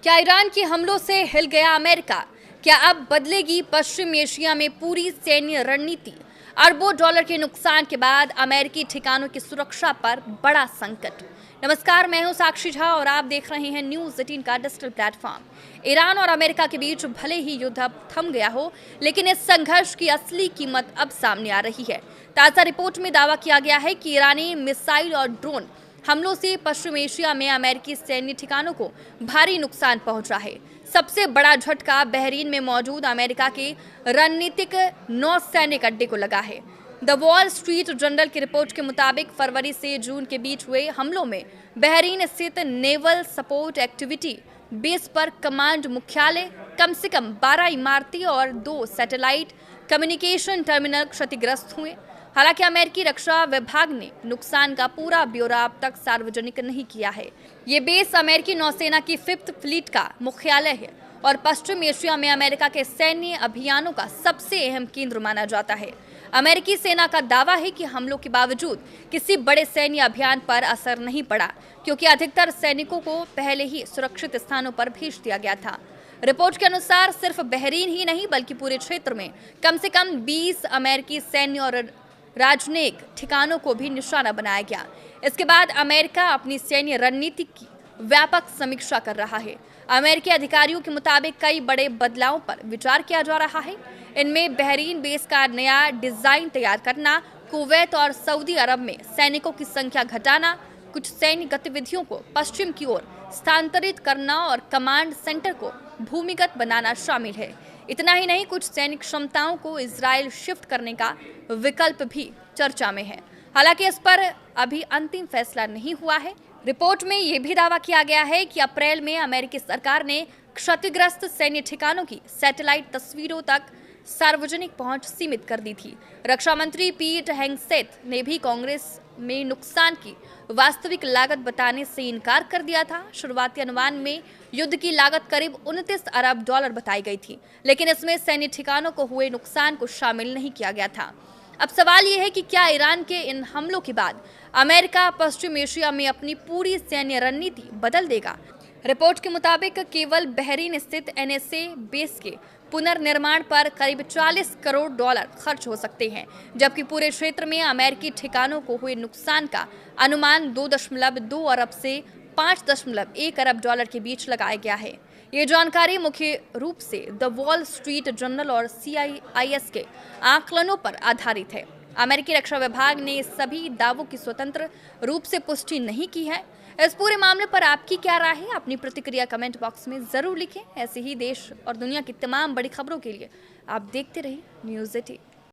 क्या ईरान के हमलों से हिल गया अमेरिका? क्या अब बदलेगी पश्चिम एशिया में पूरी सैन्य रणनीति? अरबों डॉलर के नुकसान के बाद अमेरिकी ठिकानों की सुरक्षा पर बड़ा संकट। नमस्कार, मैं हूं साक्षी झा और आप देख रहे हैं न्यूज 18 का डिजिटल प्लेटफॉर्म। ईरान और अमेरिका के बीच भले ही युद्ध अब थम गया हो, लेकिन इस संघर्ष की असली कीमत अब सामने आ रही है। ताजा रिपोर्ट में दावा किया गया है कि ईरानी मिसाइल और ड्रोन हमलों से पश्चिम एशिया में अमेरिकी सैन्य ठिकानों को भारी नुकसान पहुंचा है। सबसे बड़ा झटका बहरीन में मौजूद अमेरिका के रणनीतिक नौसैनिक अड्डे को लगा है। द वॉल स्ट्रीट जर्नल की रिपोर्ट के मुताबिक फरवरी से जून के बीच हुए हमलों में बहरीन स्थित नेवल सपोर्ट एक्टिविटी बेस पर कमांड मुख्यालय, कम से कम 12 इमारती और 2 सैटेलाइट कम्युनिकेशन टर्मिनल क्षतिग्रस्त हुए। हालांकि अमेरिकी रक्षा विभाग ने नुकसान का पूरा ब्यौरा अब तक सार्वजनिक नहीं किया है। ये बेस अमेरिकी नौसेना की 5th फ्लीट का मुख्यालय है और पश्चिम एशिया में अमेरिका के सैन्य अभियानों का सबसे अहम केंद्र माना जाता है। अमेरिकी सेना का दावा है कि हमलों के बावजूद किसी बड़े सैन्य अभियान पर असर नहीं पड़ा, क्योंकि अधिकतर सैनिकों को पहले ही सुरक्षित स्थानों पर भेज दिया गया था। रिपोर्ट के अनुसार सिर्फ बहरीन ही नहीं बल्कि पूरे क्षेत्र में कम से कम 20 अमेरिकी सैन्य और राजनयिक ठिकानों को भी निशाना बनाया गया। इसके बाद अमेरिका अपनी सैन्य रणनीति की व्यापक समीक्षा कर रहा है। अमेरिकी अधिकारियों के मुताबिक कई बड़े बदलावों पर विचार किया जा रहा है। इनमें बहरीन बेस का नया डिजाइन तैयार करना, कुवैत और सऊदी अरब में सैनिकों की संख्या घटाना, कुछ सैन्य गतिविधियों को पश्चिम की ओर स्थानांतरित करना और कमांड सेंटर को भूमिगत बनाना शामिल है। इतना ही नहीं, कुछ सैनिक क्षमताओं को इजराइल शिफ्ट करने का विकल्प भी चर्चा में है। हालांकि इस पर अभी अंतिम फैसला नहीं हुआ है। रिपोर्ट में यह भी दावा किया गया है कि अप्रैल में अमेरिकी सरकार ने क्षतिग्रस्त सैन्य ठिकानों की सैटेलाइट तस्वीरों तक सार्वजनिक पहुंच सीमित कर दी थी। रक्षा मंत्री पीट हेगसेथ ने भी कांग्रेस में नुकसान की वास्तविक लागत बताने से इनकार कर दिया था। शुरुआती अनुमान में युद्ध की लागत करीब 29 अरब डॉलर बताई गई थी, लेकिन इसमें सैन्य ठिकानों को हुए नुकसान को शामिल नहीं किया गया था। अब सवाल यह है कि क्या ईरान के इन हमलों के बाद अमेरिका पश्चिम एशिया में अपनी पूरी सैन्य रणनीति बदल देगा? रिपोर्ट के मुताबिक केवल बहरीन स्थित एनएसए बेस के पुनर्निर्माण पर करीब 40 करोड़ डॉलर खर्च हो सकते हैं, जबकि पूरे क्षेत्र में अमेरिकी ठिकानों को हुए नुकसान का अनुमान 2.2 अरब से 5.1 अरब डॉलर के बीच लगाया गया है। ये जानकारी मुख्य रूप से द वॉल स्ट्रीट जर्नल और CIS के आकलनों पर आधारित है। अमेरिकी रक्षा विभाग ने इस सभी दावों की स्वतंत्र रूप से पुष्टि नहीं की है। इस पूरे मामले पर आपकी क्या राय है? अपनी प्रतिक्रिया कमेंट बॉक्स में जरूर लिखें। ऐसे ही देश और दुनिया की तमाम बड़ी खबरों के लिए आप देखते रहिए न्यूज़ 18।